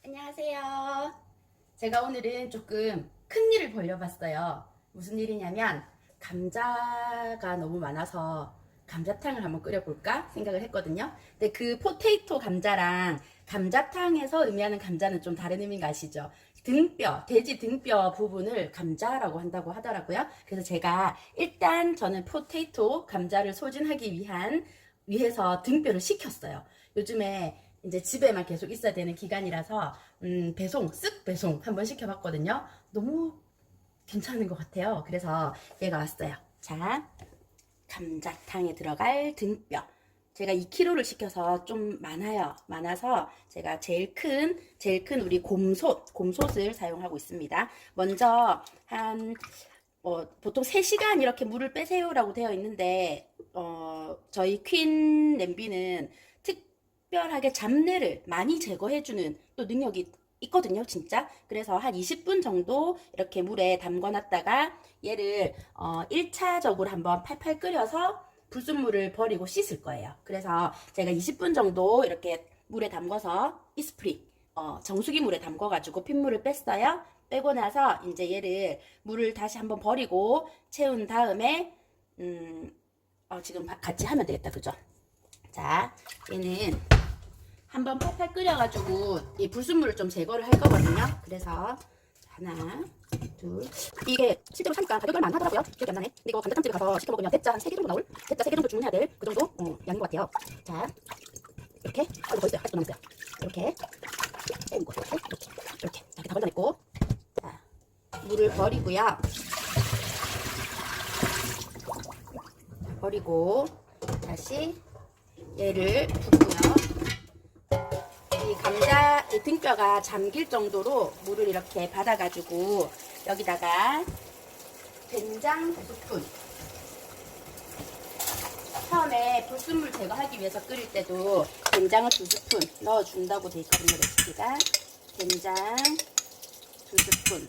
안녕하세요. 제가 오늘은 조금 큰 일을 벌려봤어요. 무슨 일이냐면 감자가 너무 많아서 감자탕을 한번 끓여볼까 생각을 했거든요. 근데 그 포테이토 감자랑 감자탕에서 의미하는 감자는 좀 다른 의미인 거 아시죠? 등뼈, 돼지 등뼈 부분을 감자라고 한다고 하더라고요. 그래서 제가 일단 저는 포테이토 감자를 소진하기 위해서 등뼈를 시켰어요. 요즘에 이제 집에만 계속 있어야 되는 기간이라서 쓱 배송 한번 시켜봤거든요. 너무 괜찮은 것 같아요. 그래서 얘가 왔어요. 자, 감자탕에 들어갈 등뼈. 제가 2kg를 시켜서 좀 많아요. 많아서 제가 제일 큰 우리 곰솥을 사용하고 있습니다. 먼저 보통 3시간 이렇게 물을 빼세요라고 되어 있는데 저희 퀸 냄비는 특별하게 잡내를 많이 제거해주는 또 능력이 있거든요, 진짜. 그래서 한 20분 정도 이렇게 물에 담궈놨다가 얘를 1차적으로 한번 팔팔 끓여서 불순물을 버리고 씻을 거예요. 그래서 제가 20분 정도 이렇게 물에 담궈서 이스프리 정수기 물에 담궈가지고 핏물을 뺐어요. 빼고 나서 이제 얘를 물을 다시 한번 버리고 채운 다음에 지금 같이 하면 되겠다, 그죠? 자, 얘는 한번 팔팔 끓여가지고 이 불순물을 좀 제거를 할 거거든요. 그래서 하나, 둘. 이게 실제로 사니까 가격이 얼마 안 하더라고요. 기억이 안 나네. 근데 이거 감자탕집에 가서 시켜 먹으면 대짜 한 3개 정도 나올? 대짜 3개 정도 주문해야 될 그 정도 양인 것 같아요. 자, 이렇게. 더 있어요. 아직도 남았어요. 이렇게. 빼고 이렇게. 자, 이렇게 다 건져냈고. 자, 물을 버리고요. 버리고 다시 얘를 붓고요. 이 감자 등뼈가 잠길 정도로 물을 이렇게 받아가지고 여기다가 된장 2스푼. 처음에 불순물 제거하기 위해서 끓일 때도 된장을 2스푼 넣어준다고 되어 있거든요, 레시피가. 된장 2스푼.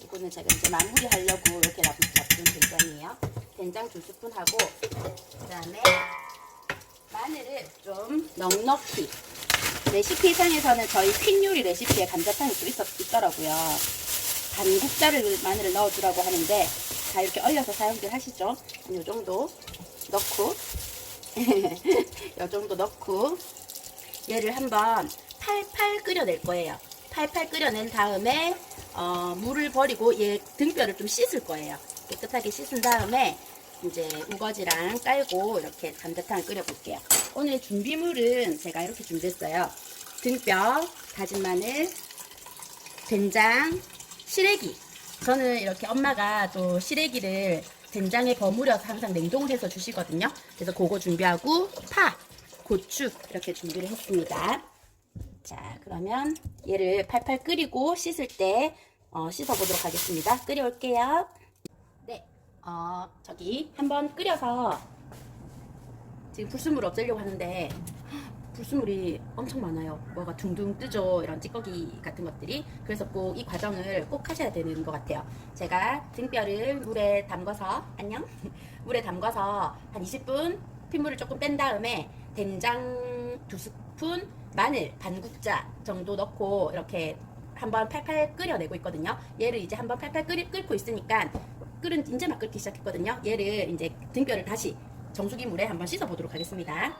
이거는 제가 이제 마무리하려고 이렇게 놔둔 된장이에요. 된장 2스푼 하고, 그 다음에 마늘을 좀 넉넉히. 레시피상에서는 저희 퀸 요리 레시피에 감자탕이 또 있더라고요. 반국자를 마늘을 넣어주라고 하는데 다 이렇게 얼려서 사용들 하시죠. 이 정도 넣고 이 정도 넣고 얘를 한번 팔팔 끓여낼 거예요. 팔팔 끓여낸 다음에 물을 버리고 얘 등뼈를 좀 씻을 거예요. 깨끗하게 씻은 다음에 이제 우거지랑 깔고 이렇게 감자탕을 끓여볼게요. 오늘 준비물은 제가 이렇게 준비했어요. 등뼈, 다진 마늘, 된장, 시래기. 저는 이렇게 엄마가 또 시래기를 된장에 버무려서 항상 냉동을 해서 주시거든요. 그래서 그거 준비하고 파, 고추 이렇게 준비를 했습니다. 자, 그러면 얘를 팔팔 끓이고 씻을 때 씻어보도록 하겠습니다. 끓여올게요. 네, 저기 한번 끓여서 지금 불순물 없애려고 하는데 불순물이 엄청 많아요. 뭐가 둥둥 뜨죠. 이런 찌꺼기 같은 것들이. 그래서 꼭 이 과정을 꼭 하셔야 되는 것 같아요. 제가 등뼈를 물에 담궈서 물에 담궈서 한 20분 핏물을 조금 뺀 다음에 된장 2스푼, 마늘 반국자 정도 넣고 이렇게 한번 팔팔 끓여내고 있거든요. 얘를 이제 한번 팔팔 끓고 있으니까 이제 막 끓기 시작했거든요. 얘를 이제 등뼈를 다시 정수기 물에 한번 씻어 보도록 하겠습니다.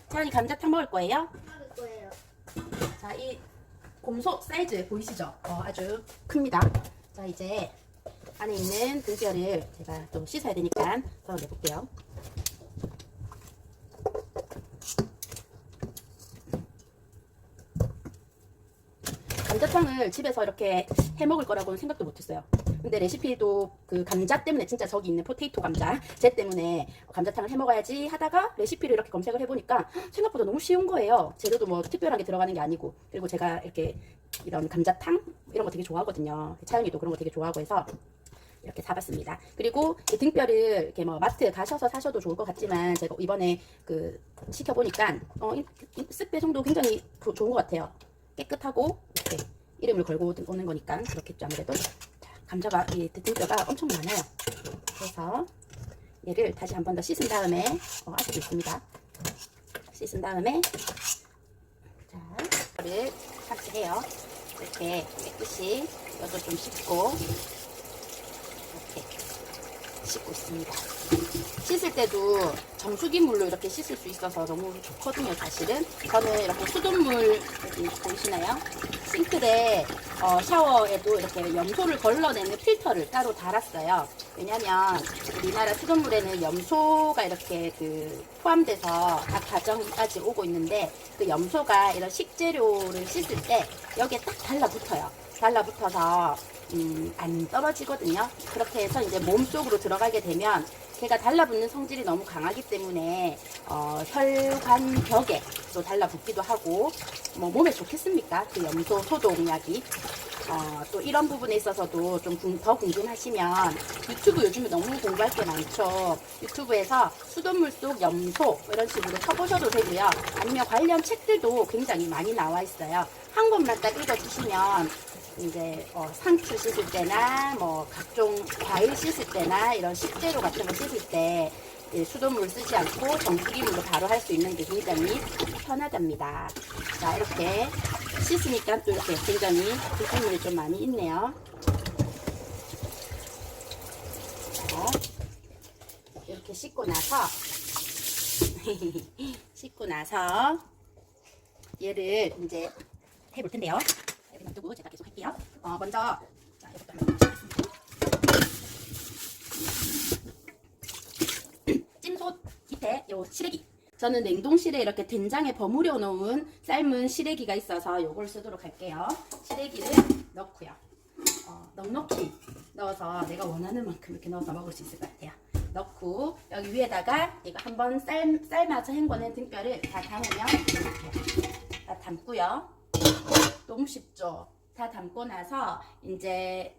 채연이 감자탕 먹을 거예요? 먹을 거예요. 자, 이 곰소 사이즈 보이시죠? 아주 큽니다. 자, 이제 안에 있는 등뼈를 제가 좀 씻어야 되니까 덜어내볼게요. 감자탕을 집에서 이렇게 해 먹을 거라고는 생각도 못했어요. 근데 레시피도 그 감자 때문에 진짜 저기 있는 포테이토 감자 쟤 때문에 감자탕을 해 먹어야지 하다가 레시피를 이렇게 검색을 해보니까 생각보다 너무 쉬운 거예요. 재료도 뭐 특별하게 들어가는 게 아니고. 그리고 제가 이렇게 이런 감자탕 이런 거 되게 좋아하거든요. 차영이도 그런 거 되게 좋아하고 해서 이렇게 사봤습니다. 그리고 이 등뼈를 이렇게 뭐 마트 가셔서 사셔도 좋을 것 같지만 제가 이번에 그 시켜보니까 쓱 배송도 굉장히 좋은 것 같아요. 깨끗하고 이렇게 이름을 걸고 오는 거니까 그렇겠죠, 아무래도. 자, 감자가 이 등뼈가 엄청 많아요. 그래서 얘를 다시 한 번 더 씻은 다음에 아직도 있습니다. 씻은 다음에 자, 를 삭제해요. 이렇게 깨끗이 뼈도 좀 씻고 이렇게 씻고 있습니다. 씻을 때도 정수기 물로 이렇게 씻을 수 있어서 너무 좋거든요. 사실은 저는 이렇게 수돗물 여기 보이시나요? 싱크대 샤워에도 이렇게 염소를 걸러내는 필터를 따로 달았어요. 왜냐면 우리나라 수돗물에는 염소가 이렇게 포함돼서 각 가정까지 오고 있는데 그 염소가 이런 식재료를 씻을 때 여기에 딱 달라붙어요. 달라붙어서 안 떨어지거든요. 그렇게 해서 이제 몸 속으로 들어가게 되면 걔가 달라붙는 성질이 너무 강하기 때문에 혈관 벽에 또 달라붙기도 하고 뭐 몸에 좋겠습니까? 그 염소 소독약이. 또 이런 부분에 있어서도 좀 더 궁금하시면 유튜브 요즘에 너무 공부할 게 많죠. 유튜브에서 수돗물 속 염소 이런 식으로 쳐보셔도 되고요. 아니면 관련 책들도 굉장히 많이 나와 있어요. 한 권만 딱 읽어주시면 이제 상추 씻을 때나 뭐 각종 과일 씻을 때나 이런 식재료 같은 거 씻을 때 수돗물 쓰지 않고 정수기 물로 바로 할 수 있는 게 굉장히 편하답니다. 자, 이렇게 씻으니까 또 이렇게 굉장히 불순물이 좀 많이 있네요. 자, 이렇게 씻고 나서 씻고 나서 얘를 이제 해볼 텐데요. 여기 놔두고 제가 계속 할게요. 먼저 자, 이것도 한번 해보겠습니다. 찜솥 밑에 요 시래기. 저는 냉동실에 이렇게 된장에 버무려 놓은 삶은 시래기가 있어서 요걸 쓰도록 할게요. 시래기를 넣고요. 넉넉히 넣어서 내가 원하는 만큼 이렇게 넣어서 먹을 수 있을 것 같아요. 넣고 여기 위에다가 이거 한번 삶아서 헹궈낸 등뼈를 다 담으면 이렇게 다 담고요. 너무 쉽죠? 다 담고 나서 이제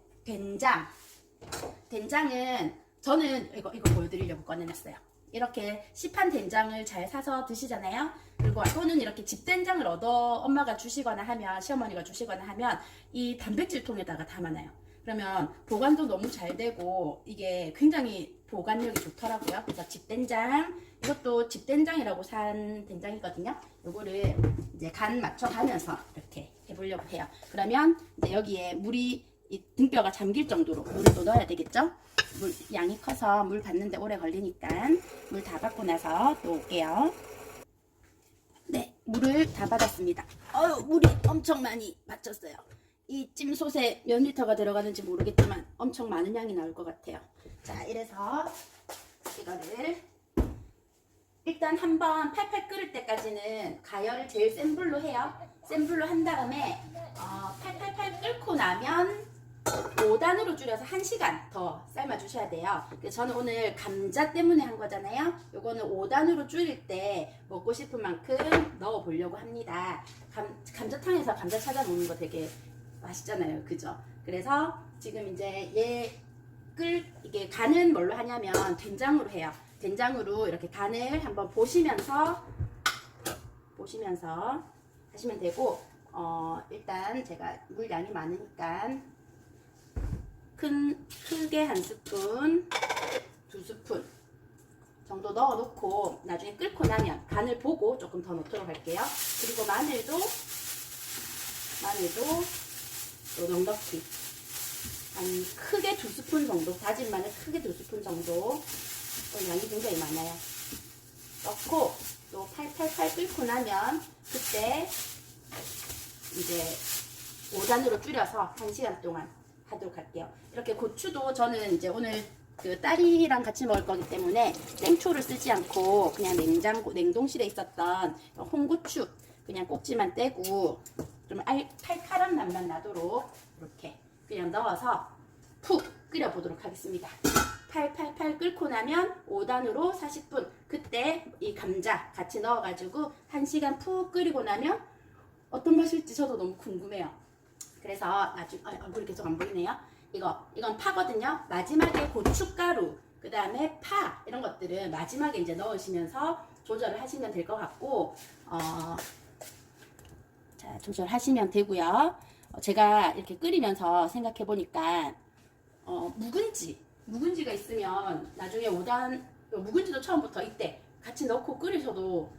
된장은 저는 이거 보여드리려고 꺼내놨어요. 이렇게 시판 된장을 잘 사서 드시잖아요. 그리고 또는 이렇게 집된장을 엄마가 주시거나 하면 시어머니가 주시거나 하면 이 단백질통에다가 담아놔요. 그러면 보관도 너무 잘 되고 이게 굉장히 보관력이 좋더라고요. 그래서 집된장, 이것도 집된장이라고 산 된장이거든요. 요거를 이제 간 맞춰가면서 이렇게 해보려고 해요. 그러면 이제 여기에 물이 이 등뼈가 잠길 정도로 물을 또 넣어야 되겠죠? 물 양이 커서 물 받는데 오래 걸리니까 물 다 받고 나서 또 올게요. 네, 물을 다 받았습니다. 물이 엄청 많이 받쳤어요. 이 찜솥에 몇 리터가 들어가는지 모르겠지만 엄청 많은 양이 나올 것 같아요. 자, 이래서 이거를 일단 한번 팔팔 끓을 때까지는 가열을 제일 센 불로 해요. 센 불로 한 다음에 팔팔팔 끓고 나면 5단으로 줄여서 1시간 더 삶아 주셔야 돼요. 저는 오늘 감자 때문에 한 거잖아요. 요거는 5단으로 줄일 때 먹고 싶은 만큼 넣어 보려고 합니다. 감자탕에서 감자 찾아 먹는 거 되게 맛있잖아요. 그죠? 그래서 지금 이제 이게 간은 뭘로 하냐면 된장으로 해요. 된장으로 이렇게 간을 한번 보시면서 하시면 되고, 일단 제가 물량이 많으니까 크게 한 스푼, 2스푼 정도 넣어 놓고 나중에 끓고 나면 간을 보고 조금 더 넣도록 할게요. 그리고 마늘도 또 넉넉히 한 크게 2스푼 정도, 다진 마늘 크게 2스푼 정도, 양이 굉장히 많아요. 넣고 또 팔팔팔 끓고 나면 그때 이제 5단으로 줄여서 1시간 동안 하도록 할게요. 이렇게 고추도 저는 이제 오늘 딸이랑 같이 먹을 거기 때문에 생초를 쓰지 않고 그냥 냉동실에 있었던 홍고추 그냥 꼭지만 떼고 좀 칼칼한 맛만 나도록 이렇게 그냥 넣어서 푹 끓여 보도록 하겠습니다. 팔팔팔 끓고 나면 5단으로 40분, 그때 이 감자 같이 넣어가지고 1시간 푹 끓이고 나면 어떤 맛일지 저도 너무 궁금해요. 그래서 나중에 얼굴이 계속 안 보이네요. 이건 파거든요. 마지막에 고춧가루, 그 다음에 파 이런 것들은 마지막에 이제 넣으시면서 조절을 하시면 될 것 같고, 자, 조절하시면 되고요. 제가 이렇게 끓이면서 생각해 보니까 묵은지가 있으면 나중에 5단 묵은지도 처음부터 이때 같이 넣고 끓이셔도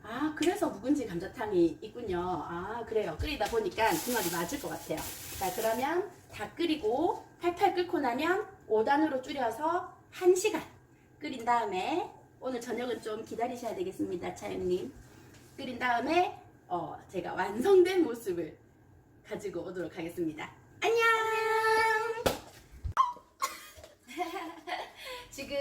아, 그래서 묵은지 감자탕이 있군요. 아, 그래요. 끓이다 보니까 그 말이 맞을 것 같아요. 자, 그러면 다 끓이고 팔팔 끓고 나면 5단으로 줄여서 1시간 끓인 다음에 오늘 저녁은 좀 기다리셔야 되겠습니다, 차영님. 끓인 다음에 제가 완성된 모습을 가지고 오도록 하겠습니다. 안녕! 지금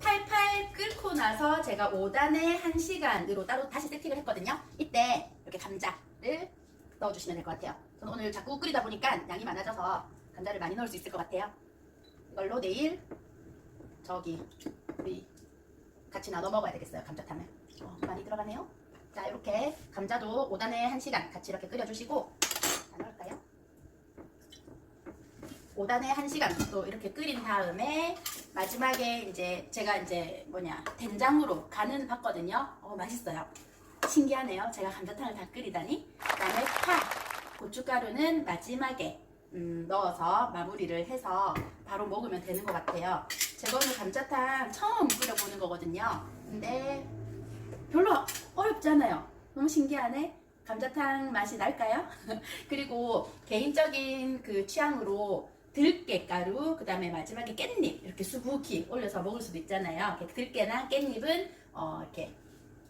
팔팔 끓고 나서 제가 5단에 1시간으로 따로 다시 세팅을 했거든요. 이때 이렇게 감자를 넣어주시면 될 것 같아요. 저는 오늘 자꾸 끓이다 보니까 양이 많아져서 감자를 많이 넣을 수 있을 것 같아요. 이걸로 내일 저기 우리 같이 나눠 먹어야 되겠어요. 감자탕을. 많이 들어가네요. 자, 이렇게 감자도 5단에 1시간 같이 이렇게 끓여주시고, 자, 넣을까요? 5단에 1시간 또 이렇게 끓인 다음에 마지막에 이제 제가 이제 된장으로 간은 봤거든요. 맛있어요. 신기하네요. 제가 감자탕을 다 끓이다니. 그다음에 파, 고춧가루는 마지막에 넣어서 마무리를 해서 바로 먹으면 되는 것 같아요. 제가 오늘 감자탕 처음 끓여보는 거거든요. 근데 별로 어렵잖아요. 너무 신기하네. 감자탕 맛이 날까요? 그리고 개인적인 그 취향으로 들깨가루, 그 다음에 마지막에 깻잎 이렇게 수북히 올려서 먹을 수도 있잖아요. 들깨나 깻잎은 이렇게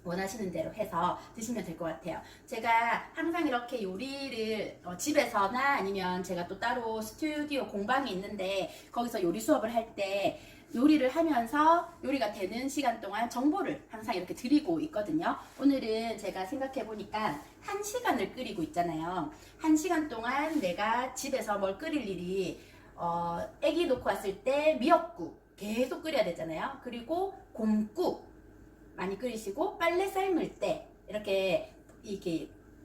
원하시는 대로 해서 드시면 될 것 같아요. 제가 항상 이렇게 요리를 집에서나 아니면 제가 또 따로 스튜디오 공방이 있는데 거기서 요리 수업을 할 때 요리를 하면서 요리가 되는 시간 동안 정보를 항상 이렇게 드리고 있거든요. 오늘은 제가 생각해보니까 1시간을 끓이고 있잖아요. 1시간 동안 내가 집에서 뭘 끓일 일이 애기 놓고 왔을 때 미역국 계속 끓여야 되잖아요. 그리고 곰국 많이 끓이시고 빨래 삶을 때 이렇게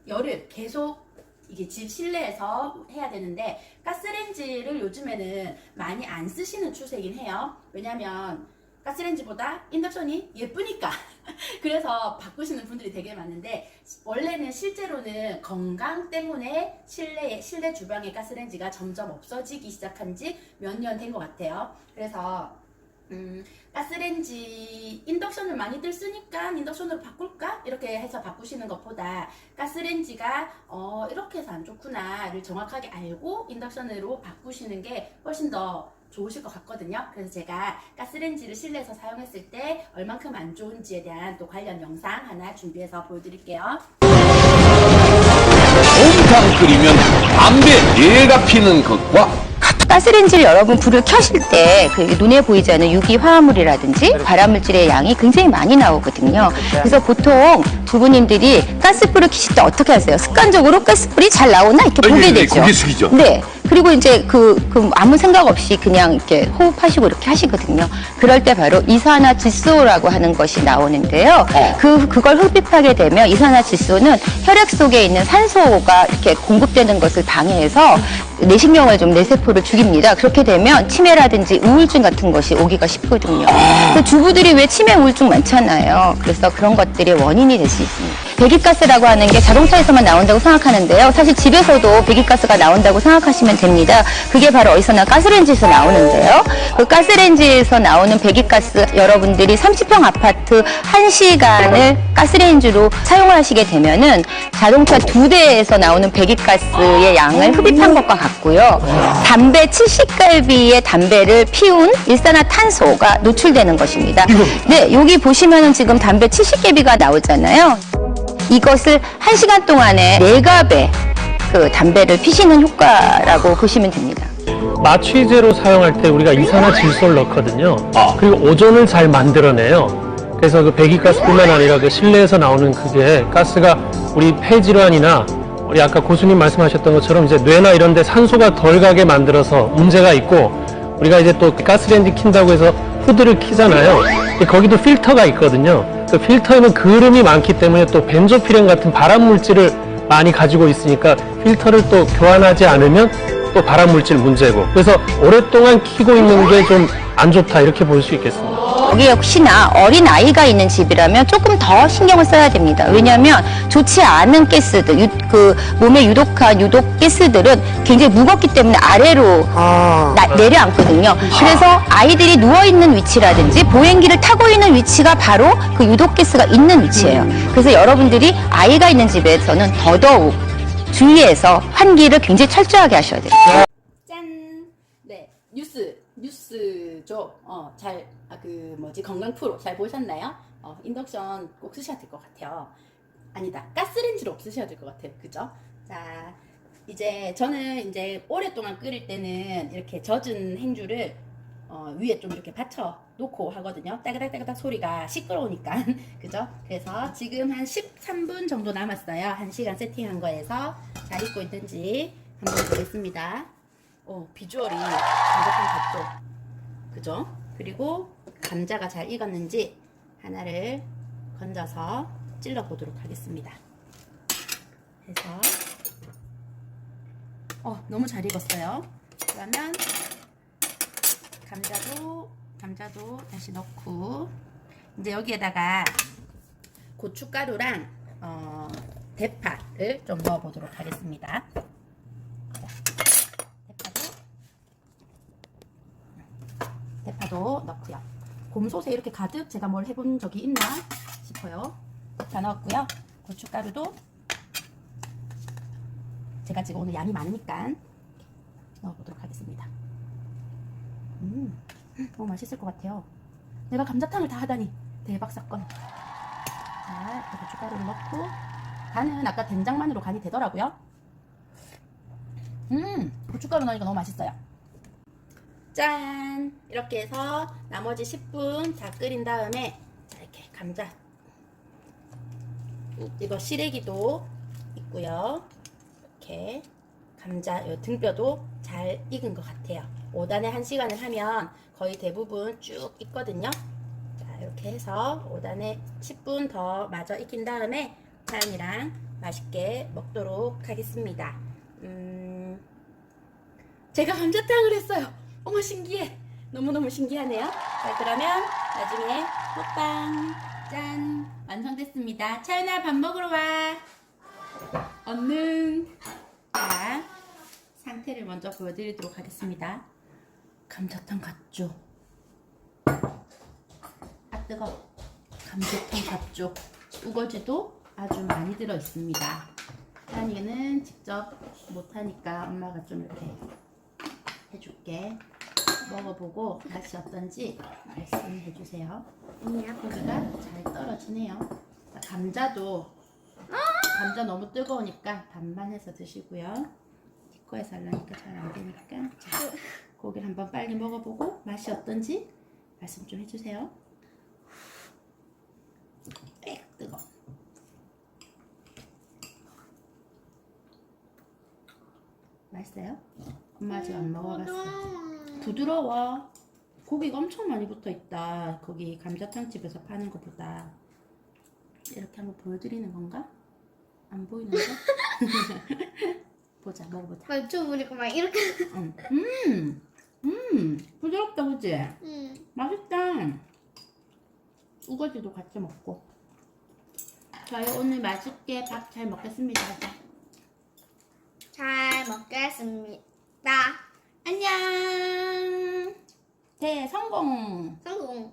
열을 계속 이게 집 실내에서 해야 되는데 가스레인지를 요즘에는 많이 안 쓰시는 추세이긴 해요. 왜냐면 가스레인지보다 인덕션이 예쁘니까 그래서 바꾸시는 분들이 되게 많은데 원래는 실제로는 건강 때문에 실내 주방의 가스레인지가 점점 없어지기 시작한 지 몇 년 된 것 같아요. 그래서 가스레인지 인덕션을 많이들 쓰니까 인덕션으로 바꿀까? 이렇게 해서 바꾸시는 것보다 가스레인지가 이렇게 해서 안 좋구나를 정확하게 알고 인덕션으로 바꾸시는 게 훨씬 더 좋으실 것 같거든요. 그래서 제가 가스레인지를 실내에서 사용했을 때 얼만큼 안 좋은지에 대한 또 관련 영상 하나 준비해서 보여드릴게요. 곰탕 끓이면 담배 얘가 피는 것과 가스레인지를 여러분 불을 켜실 때 그 눈에 보이지 않는 유기화합물이라든지 발암물질의 양이 굉장히 많이 나오거든요. 그래서 보통 주부님들이 가스불을 켜실 때 어떻게 하세요? 습관적으로 가스불이 잘 나오나 이렇게 보게 되죠. 고개 숙이죠. 네. 그리고 이제 아무 생각 없이 그냥 이렇게 호흡하시고 이렇게 하시거든요. 그럴 때 바로 이산화질소라고 하는 것이 나오는데요. 그걸 흡입하게 되면 이산화질소는 혈액 속에 있는 산소가 이렇게 공급되는 것을 방해해서 내신경을 좀 뇌세포를 죽입니다. 그렇게 되면 치매라든지 우울증 같은 것이 오기가 쉽거든요. 그래서 주부들이 왜 치매 우울증 많잖아요. 그래서 그런 것들이 원인이 될 수 있습니다. 배기가스라고 하는 게 자동차에서만 나온다고 생각하는데요. 사실 집에서도 배기가스가 나온다고 생각하시면 됩니다. 그게 바로 어디서나 가스레인지에서 나오는데요. 그 가스레인지에서 나오는 배기가스 여러분들이 30평 아파트 1시간을 가스레인지로 사용을 하시게 되면은 자동차 2대에서 나오는 배기가스의 양을 흡입한 것과 같고요. 담배 70갈비의 담배를 피운 일산화탄소가 노출되는 것입니다. 네, 여기 보시면은 지금 담배 70개비가 나오잖아요. 이것을 1시간 동안에 4갑의 그 담배를 피시는 효과라고 보시면 됩니다. 마취제로 사용할 때 우리가 이산화질소를 넣거든요. 그리고 오존을 잘 만들어내요. 그래서 그 배기가스뿐만 아니라 그 실내에서 나오는 그게 가스가 우리 폐질환이나 우리 아까 고수님 말씀하셨던 것처럼 이제 뇌나 이런 데 산소가 덜 가게 만들어서 문제가 있고, 우리가 이제 또 가스레인지 킨다고 해서 후드를 키잖아요. 거기도 필터가 있거든요. 그 필터에는 그름이 많기 때문에 또 벤조필렌 같은 발암 물질을 많이 가지고 있으니까 필터를 또 교환하지 않으면 또 발암 물질 문제고, 그래서 오랫동안 키고 있는 게 좀 안 좋다 이렇게 볼 수 있겠습니다. 거기에 혹시나 어린 아이가 있는 집이라면 조금 더 신경을 써야 됩니다. 왜냐하면 좋지 않은 가스들, 몸에 유독한 유독 가스들은 굉장히 무겁기 때문에 아래로 내려앉거든요. 그래서 아이들이 누워 있는 위치라든지 보행기를 타고 있는 위치가 바로 그 유독 가스가 있는 위치예요. 그래서 여러분들이 아이가 있는 집에서는 더더욱 주의해서 환기를 굉장히 철저하게 하셔야 돼요. 짠! 네, 뉴스죠. 건강 프로 잘 보셨나요? 인덕션 꼭 쓰셔야 될 것 같아요. 아니다, 가스레인지를 꼭 쓰셔야 될 것 같아요. 그죠? 자, 저는 오랫동안 끓일 때는 이렇게 젖은 행주를 위에 좀 이렇게 받쳐 놓고 하거든요. 따그닥따그닥 소리가 시끄러우니까. 그죠? 그래서 지금 한 13분 정도 남았어요. 1시간 세팅한 거에서 잘 익고 있는지 한번 보겠습니다. 비주얼이 감자탕 같죠? 그죠? 그리고 감자가 잘 익었는지 하나를 건져서 찔러 보도록 하겠습니다. 해서 너무 잘 익었어요. 그러면 감자도 다시 넣고 이제 여기에다가 고춧가루랑 대파를 좀 넣어 보도록 하겠습니다. 대파도 넣고요. 곰솥에 이렇게 가득 제가 뭘 해본 적이 있나 싶어요. 다 넣었고요. 고춧가루도 제가 지금 오늘 양이 많으니까 넣어보도록 하겠습니다. 너무 맛있을 것 같아요. 내가 감자탕을 다 하다니 대박 사건. 자, 이렇게 고춧가루를 넣고 간은 아까 된장만으로 간이 되더라고요. 고춧가루 넣으니까 너무 맛있어요. 짠! 이렇게 해서 나머지 10분 다 끓인 다음에 자, 이렇게 감자 이거 시래기도 있고요. 이렇게 감자 등뼈도 잘 익은 것 같아요. 5단에 1시간을 하면 거의 대부분 쭉 익거든요. 자, 이렇게 해서 5단에 10분 더 마저 익힌 다음에 사연이랑 맛있게 먹도록 하겠습니다. 제가 감자탕을 했어요. 어머, 신기해. 너무너무 신기하네요. 자, 그러면 나중에 먹방 짠! 완성됐습니다. 차연아, 밥 먹으러 와. 얼른. 자, 상태를 먼저 보여드리도록 하겠습니다. 감자탕 같죠? 아, 뜨거. 감자탕 같죠? 우거지도 아주 많이 들어있습니다. 차연이는 직접 못하니까 엄마가 좀 이렇게 해줄게. 먹어보고 맛이 어떤지 말씀해주세요. 고기가 잘 떨어지네요. 감자 너무 뜨거우니까 반반 해서 드시고요. 기꺼에서 하려니까 잘 안되니까 고기를 한번 빨리 먹어보고 맛이 어떤지 말씀 좀 해주세요. 뜨거. 맛있어요? 엄마 아직 안 먹어봤어. 부드러워. 고기가 엄청 많이 붙어있다. 거기 감자탕집에서 파는 것보다. 이렇게 한번 보여드리는 건가? 안 보이는데? 보자, 먹어보자. 유튜브 보니까 막 이렇게. 부드럽다, 그치? 맛있다. 우거지도 같이 먹고. 저희 오늘 맛있게 밥 잘 먹겠습니다. 잘 먹겠습니다. 안녕. 네, 성공. 성공.